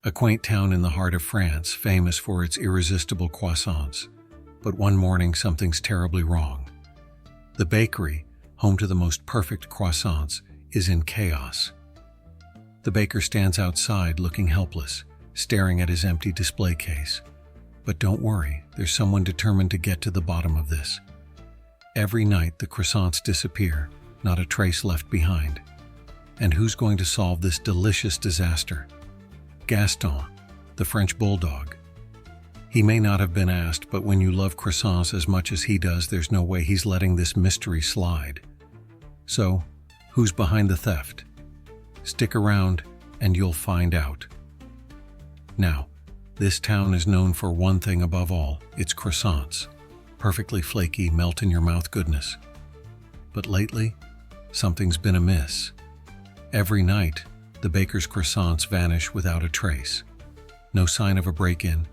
a quaint town in the heart of France famous for its irresistible croissants. But one morning something's terribly wrong. The bakery, home to the most perfect croissants, is in chaos. The baker stands outside looking helpless, staring at his empty display case. But don't worry, there's someone determined to get to the bottom of this. Every night the croissants disappear, not a trace left behind. And who's going to solve this delicious disaster? Gaston, the French Bulldog. He may not have been asked, but when you love croissants as much as he does, there's no way he's letting this mystery slide. So, who's behind the theft? Stick around and you'll find out. Now, this town is known for one thing above all, its croissants. Perfectly flaky, melt-in-your-mouth goodness. But lately, something's been amiss. Every night, the baker's croissants vanish without a trace. No sign of a break-in,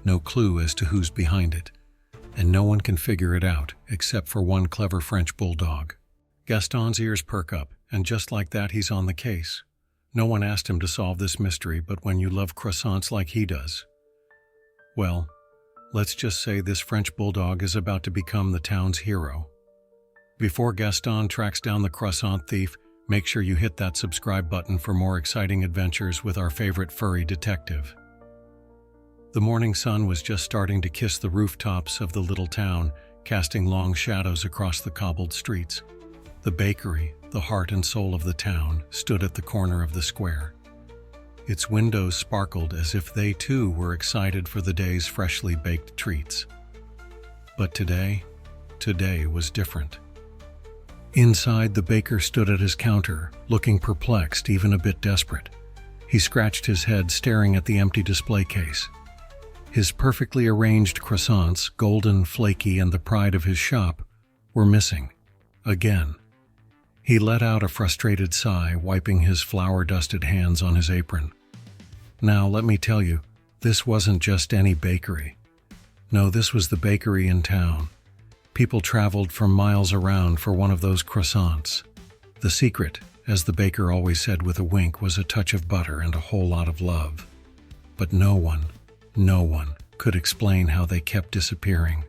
no clue as to who's behind it, and no one can figure it out except for one clever French bulldog. Gaston's ears perk up, and just like that he's on the case. No one asked him to solve this mystery, but when you love croissants like he does, well, let's just say this French bulldog is about to become the town's hero. Before Gaston tracks down the croissant thief, make sure you hit that subscribe button for more exciting adventures with our favorite furry detective. The morning sun was just starting to kiss the rooftops of the little town, casting long shadows across the cobbled streets. The bakery, the heart and soul of the town, stood at the corner of the square. Its windows sparkled as if they too were excited for the day's freshly baked treats. But today was different. Inside, the baker stood at his counter, looking perplexed, even a bit desperate. He scratched his head, staring at the empty display case. His perfectly arranged croissants, golden, flaky, and the pride of his shop, were missing. Again. He let out a frustrated sigh, wiping his flour-dusted hands on his apron. Now, let me tell you, this wasn't just any bakery. No, this was the bakery in town. People traveled from miles around for one of those croissants. The secret, as the baker always said with a wink, was a touch of butter and a whole lot of love. But no one could explain how they kept disappearing,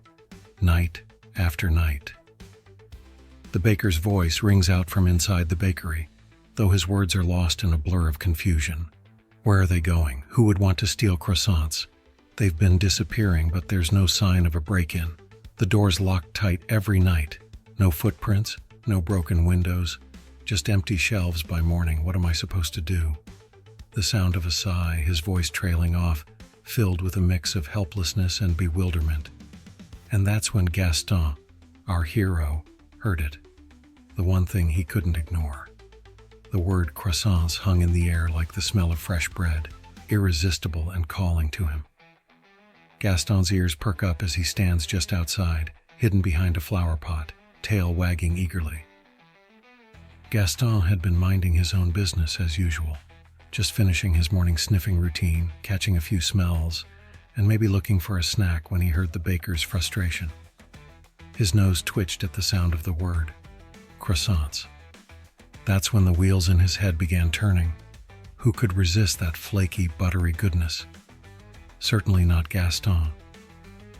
night after night. The baker's voice rings out from inside the bakery, though his words are lost in a blur of confusion. Where are they going? Who would want to steal croissants? They've been disappearing, but there's no sign of a break-in. The door's locked tight every night. No footprints, no broken windows, just empty shelves by morning. What am I supposed to do? The sound of a sigh, his voice trailing off, filled with a mix of helplessness and bewilderment. And that's when Gaston, our hero, heard it. The one thing he couldn't ignore. The word croissants hung in the air like the smell of fresh bread, irresistible and calling to him. Gaston's ears perk up as he stands just outside, hidden behind a flower pot, tail wagging eagerly. Gaston had been minding his own business as usual, just finishing his morning sniffing routine, catching a few smells, and maybe looking for a snack when he heard the baker's frustration. His nose twitched at the sound of the word, croissants. That's when the wheels in his head began turning. Who could resist that flaky, buttery goodness? Certainly not Gaston.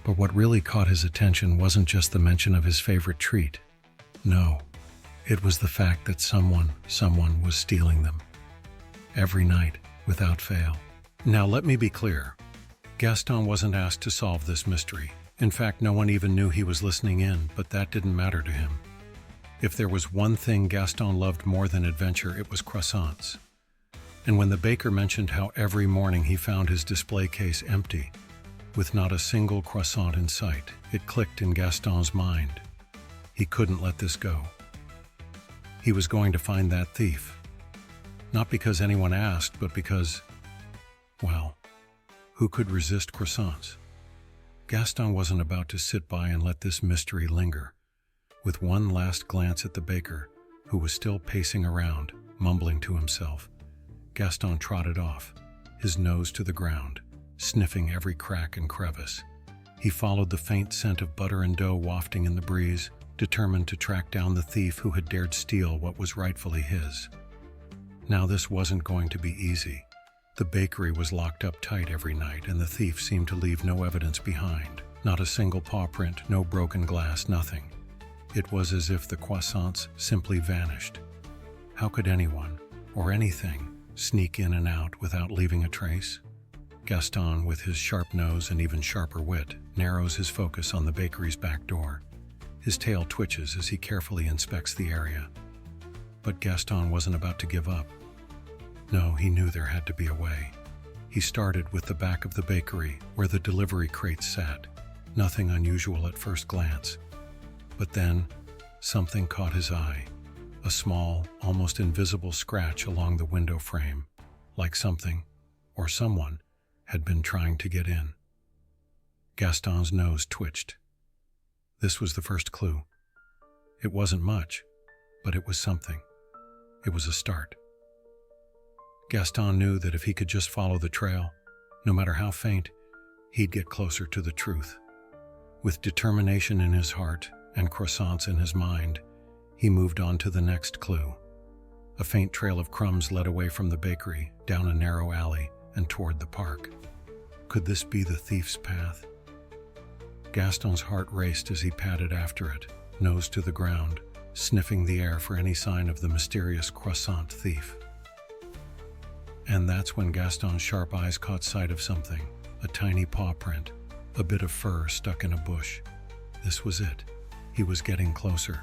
But what really caught his attention wasn't just the mention of his favorite treat. No, it was the fact that someone was stealing them. Every night, without fail. Now let me be clear. Gaston wasn't asked to solve this mystery. In fact, no one even knew he was listening in, but that didn't matter to him. If there was one thing Gaston loved more than adventure, it was croissants. And when the baker mentioned how every morning he found his display case empty, with not a single croissant in sight, it clicked in Gaston's mind. He couldn't let this go. He was going to find that thief. Not because anyone asked, but because, well, who could resist croissants? Gaston wasn't about to sit by and let this mystery linger. With one last glance at the baker, who was still pacing around, mumbling to himself, Gaston trotted off, his nose to the ground, sniffing every crack and crevice. He followed the faint scent of butter and dough wafting in the breeze, determined to track down the thief who had dared steal what was rightfully his. Now this wasn't going to be easy. The bakery was locked up tight every night, and the thief seemed to leave no evidence behind. Not a single paw print, no broken glass, nothing. It was as if the croissants simply vanished. How could anyone, or anything, sneak in and out without leaving a trace? Gaston, with his sharp nose and even sharper wit, narrows his focus on the bakery's back door. His tail twitches as he carefully inspects the area. But Gaston wasn't about to give up. No, he knew there had to be a way. He started with the back of the bakery, where the delivery crates sat. Nothing unusual at first glance. But then, something caught his eye. A small, almost invisible scratch along the window frame, like something, or someone, had been trying to get in. Gaston's nose twitched. This was the first clue. It wasn't much, but it was something. It was a start. Gaston knew that if he could just follow the trail, no matter how faint, he'd get closer to the truth. With determination in his heart and croissants in his mind, he moved on to the next clue. A faint trail of crumbs led away from the bakery, down a narrow alley, and toward the park. Could this be the thief's path? Gaston's heart raced as he padded after it, nose to the ground, sniffing the air for any sign of the mysterious croissant thief. And that's when Gaston's sharp eyes caught sight of something, a tiny paw print, a bit of fur stuck in a bush. This was it. He was getting closer.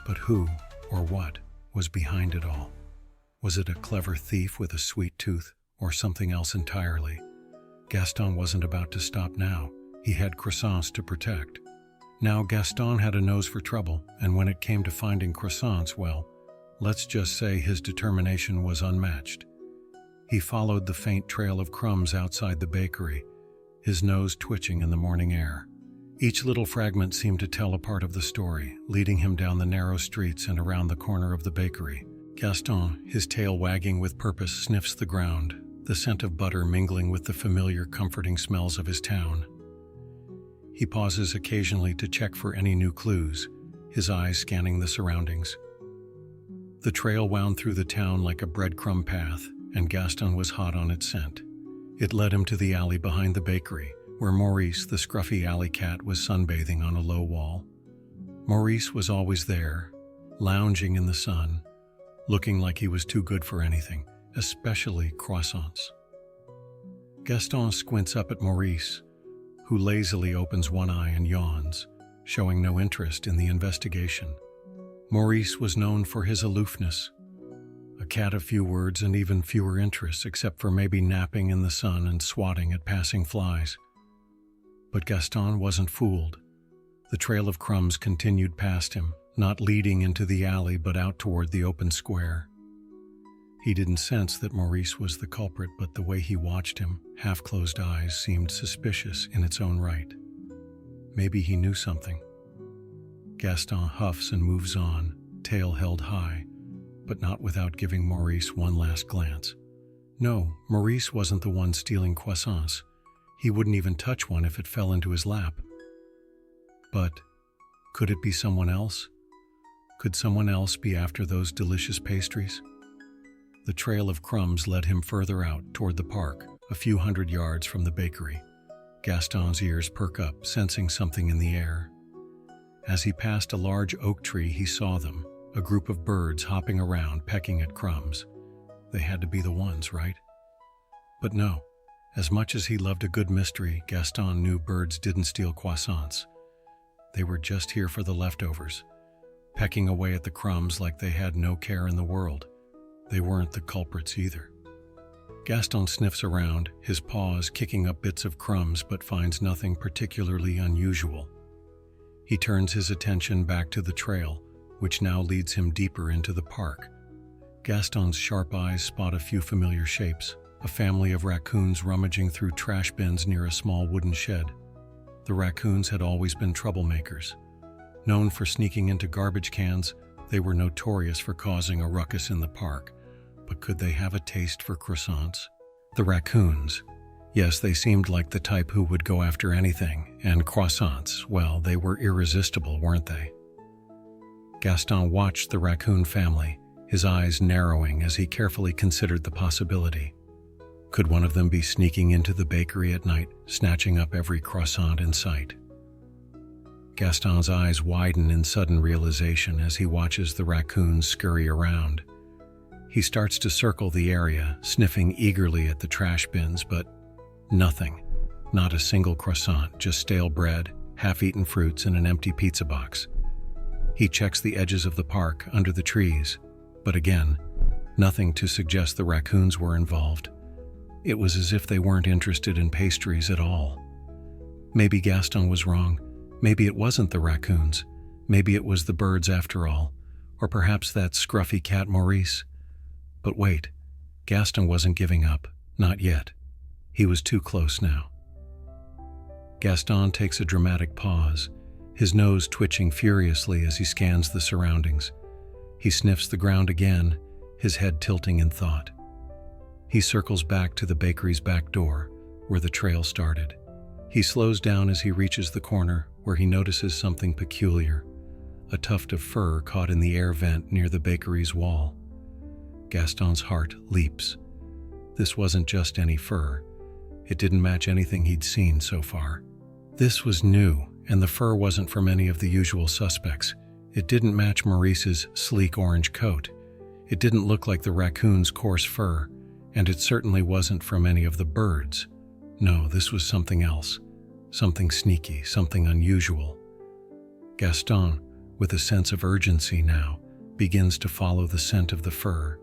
But who, or what, was behind it all? Was it a clever thief with a sweet tooth, or something else entirely? Gaston wasn't about to stop now. He had croissants to protect. Now Gaston had a nose for trouble, and when it came to finding croissants, well, let's just say his determination was unmatched. He followed the faint trail of crumbs outside the bakery, his nose twitching in the morning air. Each little fragment seemed to tell a part of the story, leading him down the narrow streets and around the corner of the bakery. Gaston, his tail wagging with purpose, sniffs the ground, the scent of butter mingling with the familiar, comforting smells of his town. He pauses occasionally to check for any new clues, his eyes scanning the surroundings. The trail wound through the town like a breadcrumb path, and Gaston was hot on its scent. It led him to the alley behind the bakery, where Maurice, the scruffy alley cat, was sunbathing on a low wall. Maurice was always there, lounging in the sun, looking like he was too good for anything, especially croissants. Gaston squints up at Maurice, who lazily opens one eye and yawns, showing no interest in the investigation. Maurice was known for his aloofness, a cat of few words and even fewer interests, except for maybe napping in the sun and swatting at passing flies. But Gaston wasn't fooled. The trail of crumbs continued past him, not leading into the alley but out toward the open square. He didn't sense that Maurice was the culprit, but the way he watched him, half-closed eyes, seemed suspicious in its own right. Maybe he knew something. Gaston huffs and moves on, tail held high, but not without giving Maurice one last glance. No, Maurice wasn't the one stealing croissants. He wouldn't even touch one if it fell into his lap. But could it be someone else? Could someone else be after those delicious pastries? The trail of crumbs led him further out toward the park, a few hundred yards from the bakery. Gaston's ears perk up, sensing something in the air. As he passed a large oak tree, he saw them, a group of birds hopping around, pecking at crumbs. They had to be the ones, right? But no. As much as he loved a good mystery, Gaston knew birds didn't steal croissants. They were just here for the leftovers, pecking away at the crumbs like they had no care in the world. They weren't the culprits either. Gaston sniffs around, his paws kicking up bits of crumbs, but finds nothing particularly unusual. He turns his attention back to the trail, which now leads him deeper into the park. Gaston's sharp eyes spot a few familiar shapes, a family of raccoons rummaging through trash bins near a small wooden shed. The raccoons had always been troublemakers. Known for sneaking into garbage cans, they were notorious for causing a ruckus in the park. But could they have a taste for croissants? The raccoons. Yes, they seemed like the type who would go after anything, and croissants, well, they were irresistible, weren't they? Gaston watched the raccoon family, his eyes narrowing as he carefully considered the possibility. Could one of them be sneaking into the bakery at night, snatching up every croissant in sight? Gaston's eyes widen in sudden realization as he watches the raccoons scurry around. He starts to circle the area, sniffing eagerly at the trash bins, but nothing. Not a single croissant, just stale bread, half-eaten fruits, and an empty pizza box. He checks the edges of the park, under the trees, but again, nothing to suggest the raccoons were involved. It was as if they weren't interested in pastries at all. Maybe Gaston was wrong. Maybe it wasn't the raccoons. Maybe it was the birds after all. Or perhaps that scruffy cat Maurice. But wait, Gaston wasn't giving up. Not yet. He was too close now. Gaston takes a dramatic pause, his nose twitching furiously as he scans the surroundings. He sniffs the ground again, his head tilting in thought. He circles back to the bakery's back door, where the trail started. He slows down as he reaches the corner, where he notices something peculiar, a tuft of fur caught in the air vent near the bakery's wall. Gaston's heart leaps. This wasn't just any fur. It didn't match anything he'd seen so far. This was new, and the fur wasn't from any of the usual suspects. It didn't match Maurice's sleek orange coat. It didn't look like the raccoon's coarse fur, and it certainly wasn't from any of the birds. No, this was something else. Something sneaky, something unusual. Gaston, with a sense of urgency now, begins to follow the scent of the fur.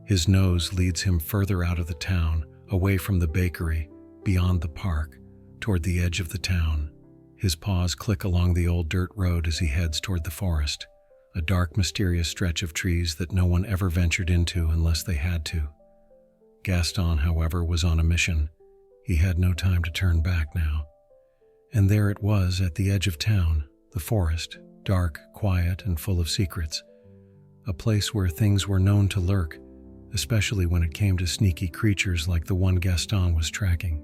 His nose leads him further out of the town, away from the bakery, beyond the park, toward the edge of the town. His paws click along the old dirt road as he heads toward the forest, a dark, mysterious stretch of trees that no one ever ventured into unless they had to. Gaston, however, was on a mission. He had no time to turn back now. And there it was at the edge of town, the forest, dark, quiet, and full of secrets. A place where things were known to lurk, especially when it came to sneaky creatures like the one Gaston was tracking.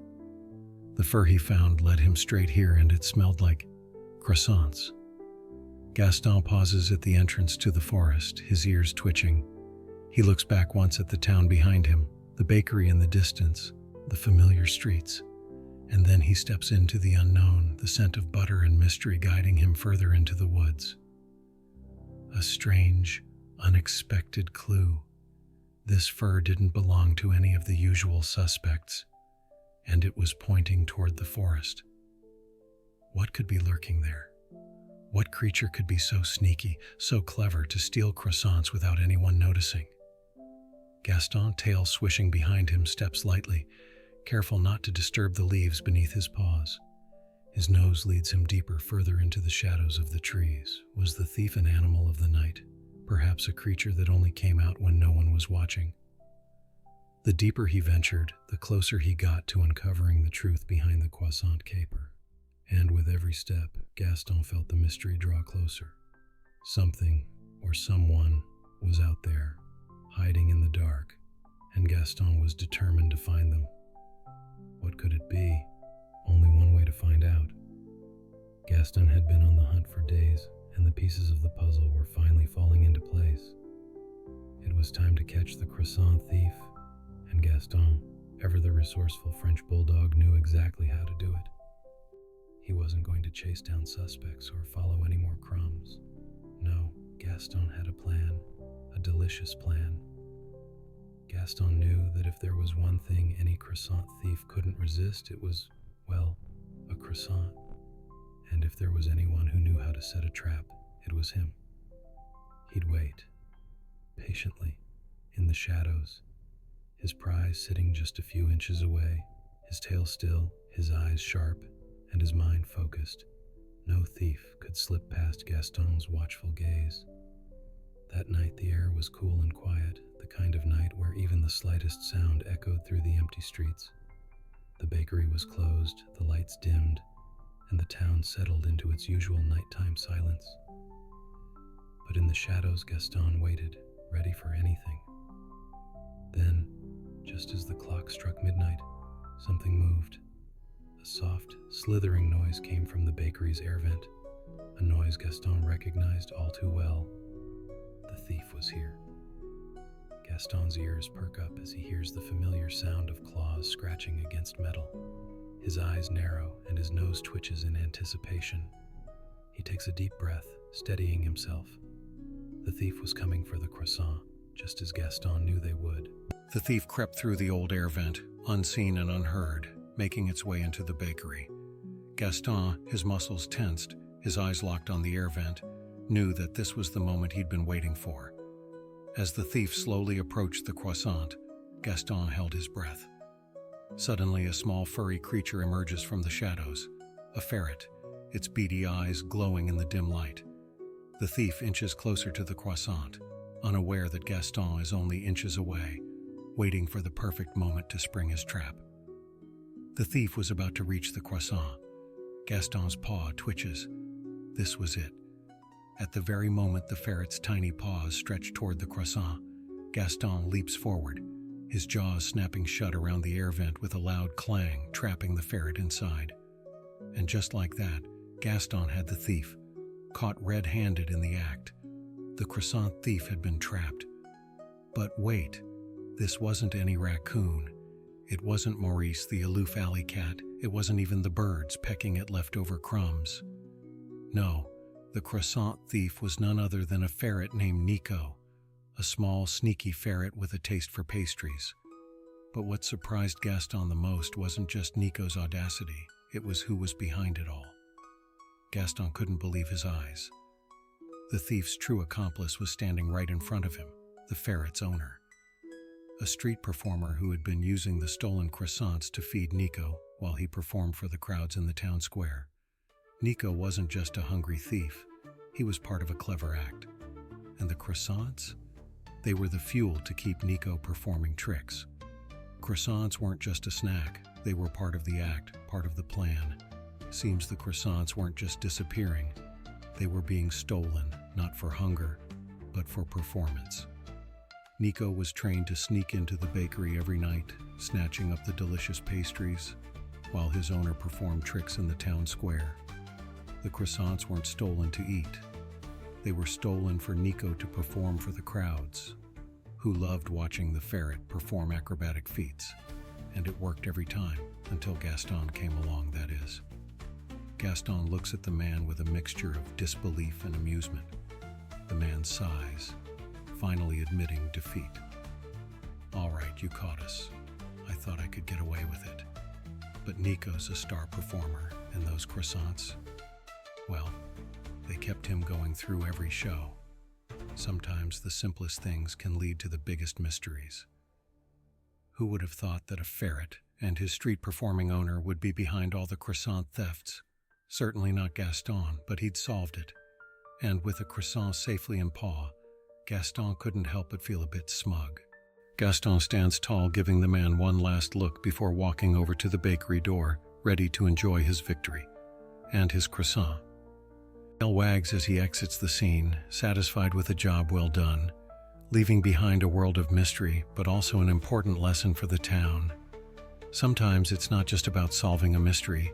The fur he found led him straight here, and it smelled like croissants. Gaston pauses at the entrance to the forest, his ears twitching. He looks back once at the town behind him, the bakery in the distance, the familiar streets. And then he steps into the unknown, the scent of butter and mystery guiding him further into the woods. A strange, unexpected clue. This fur didn't belong to any of the usual suspects, and it was pointing toward the forest. What could be lurking there? What creature could be so sneaky, so clever to steal croissants without anyone noticing? Gaston, tail swishing behind him, steps lightly, careful not to disturb the leaves beneath his paws. His nose leads him deeper, further into the shadows of the trees. Was the thief an animal of the night? Perhaps a creature that only came out when no one was watching? The deeper he ventured, the closer he got to uncovering the truth behind the croissant caper. And with every step, Gaston felt the mystery draw closer. Something, or someone, was out there, hiding in the dark, and Gaston was determined to find them. What could it be? Only one way to find out. Gaston had been on the hunt for days, and the pieces of the puzzle were finally falling into place. It was time to catch the croissant thief, and Gaston, ever the resourceful French Bulldog, knew exactly how to do it. He wasn't going to chase down suspects or follow any more crumbs. No, Gaston had a plan, a delicious plan. Gaston knew that if there was one thing any croissant thief couldn't resist, it was, well, a croissant. And if there was anyone who knew how to set a trap, it was him. He'd wait, patiently, in the shadows, his prize sitting just a few inches away, his tail still, his eyes sharp, and his mind focused. No thief could slip past Gaston's watchful gaze. That night the air was cool and quiet, the kind of night where even the slightest sound echoed through the empty streets. The bakery was closed, the lights dimmed, and the town settled into its usual nighttime silence. But in the shadows, Gaston waited, ready for anything. Then, just as the clock struck midnight, something moved. A soft, slithering noise came from the bakery's air vent, a noise Gaston recognized all too well. The thief was here. Gaston's ears perk up as he hears the familiar sound of claws scratching against metal. His eyes narrow and his nose twitches in anticipation. He takes a deep breath, steadying himself. The thief was coming for the croissant, just as Gaston knew they would. The thief crept through the old air vent, unseen and unheard, making its way into the bakery. Gaston, his muscles tensed, his eyes locked on the air vent, knew that this was the moment he'd been waiting for. As the thief slowly approached the croissant, Gaston held his breath. Suddenly, a small furry creature emerges from the shadows, a ferret, its beady eyes glowing in the dim light. The thief inches closer to the croissant, unaware that Gaston is only inches away, waiting for the perfect moment to spring his trap. The thief was about to reach the croissant. Gaston's paw twitches. This was it. At the very moment the ferret's tiny paws stretch toward the croissant, Gaston leaps forward, his jaws snapping shut around the air vent with a loud clang, trapping the ferret inside. And just like that, Gaston had the thief, caught red-handed in the act. The croissant thief had been trapped. But wait, this wasn't any raccoon. It wasn't Maurice the aloof alley cat. It wasn't even the birds pecking at leftover crumbs. No, the croissant thief was none other than a ferret named Nico, a small, sneaky ferret with a taste for pastries. But what surprised Gaston the most wasn't just Nico's audacity, it was who was behind it all. Gaston couldn't believe his eyes. The thief's true accomplice was standing right in front of him, the ferret's owner. A street performer who had been using the stolen croissants to feed Nico while he performed for the crowds in the town square. Nico wasn't just a hungry thief, he was part of a clever act. And the croissants? They were the fuel to keep Nico performing tricks. Croissants weren't just a snack, they were part of the act, part of the plan. Seems the croissants weren't just disappearing, they were being stolen, not for hunger, but for performance. Nico was trained to sneak into the bakery every night, snatching up the delicious pastries, while his owner performed tricks in the town square. The croissants weren't stolen to eat. They were stolen for Nico to perform for the crowds, who loved watching the ferret perform acrobatic feats. And it worked every time, until Gaston came along, that is. Gaston looks at the man with a mixture of disbelief and amusement. The man sighs, finally admitting defeat. All right, you caught us. I thought I could get away with it. But Nico's a star performer, and those croissants, well, they kept him going through every show. Sometimes the simplest things can lead to the biggest mysteries. Who would have thought that a ferret and his street-performing owner would be behind all the croissant thefts? Certainly not Gaston, but he'd solved it. And with a croissant safely in paw, Gaston couldn't help but feel a bit smug. Gaston stands tall, giving the man one last look before walking over to the bakery door, ready to enjoy his victory. And his croissant. Tail wags as he exits the scene, satisfied with a job well done, leaving behind a world of mystery, but also an important lesson for the town. Sometimes it's not just about solving a mystery,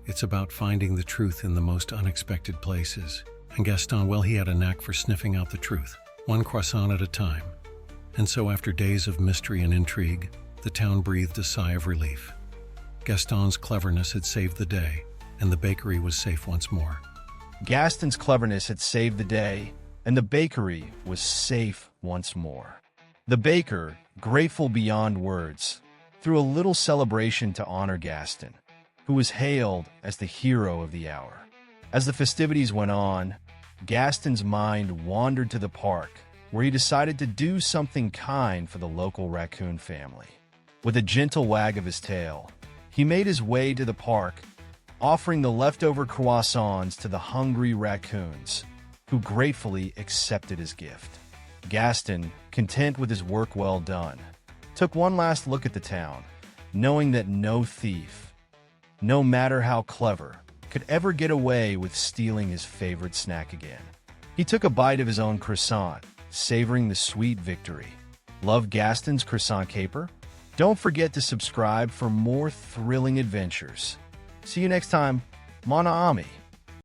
it's about finding the truth in the most unexpected places. And Gaston, well, he had a knack for sniffing out the truth, one croissant at a time. And so after days of mystery and intrigue, the town breathed a sigh of relief. Gaston's cleverness had saved the day, and the bakery was safe once more. Gaston's cleverness had saved the day, and the bakery was safe once more. The baker, grateful beyond words, threw a little celebration to honor Gaston, who was hailed as the hero of the hour. As the festivities went on, Gaston's mind wandered to the park, where he decided to do something kind for the local raccoon family. With a gentle wag of his tail, he made his way to the park, offering the leftover croissants to the hungry raccoons, who gratefully accepted his gift. Gaston, content with his work well done, took one last look at the town, knowing that no thief, no matter how clever, could ever get away with stealing his favorite snack again. He took a bite of his own croissant, savoring the sweet victory. Love Gaston's croissant caper? Don't forget to subscribe for more thrilling adventures. See you next time, Mon ami.